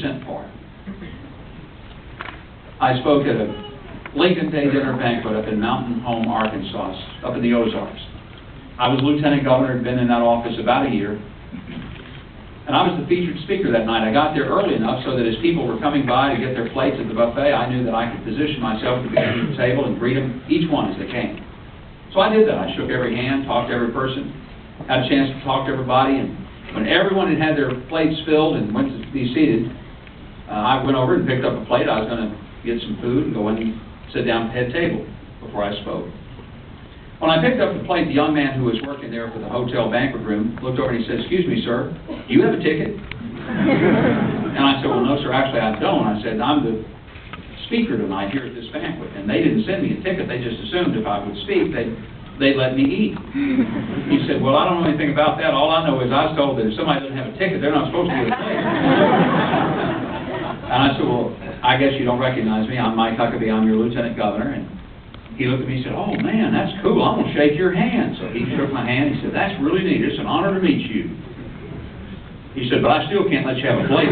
sent for him. I spoke at a Lincoln Day dinner banquet up in Mountain Home, Arkansas, up in the Ozarks. I was lieutenant governor, had been in that office about a year, and I was the featured speaker that night. I got there early enough so that as people were coming by to get their plates at the buffet, I knew that I could position myself to be at the table and greet them, each one as they came. So I did that. I shook every hand, talked to every person, had a chance to talk to everybody, and when everyone had had their plates filled and went to be seated, I went over and picked up a plate. I was going to get some food and go in and sit down at the head table before I spoke. When I picked up the plate, the young man who was working there for the hotel banquet room looked over and he said, "Excuse me, sir, do you have a ticket?" And I said, "Well, no, sir, actually I don't." I said, "I'm the speaker tonight here at this banquet, and they didn't send me a ticket. They just assumed if I would speak, they'd let me eat." He said, "Well, I don't know anything about that. All I know is I was told that if somebody doesn't have a ticket, they're not supposed to get a plate." And I said, "Well, I guess you don't recognize me. I'm Mike Huckabee. I'm your lieutenant governor." And he looked at me and said, "Oh, man, that's cool. I'm going to shake your hand." So he shook my hand. He said, "That's really neat. It's an honor to meet you." He said, "But I still can't let you have a plate."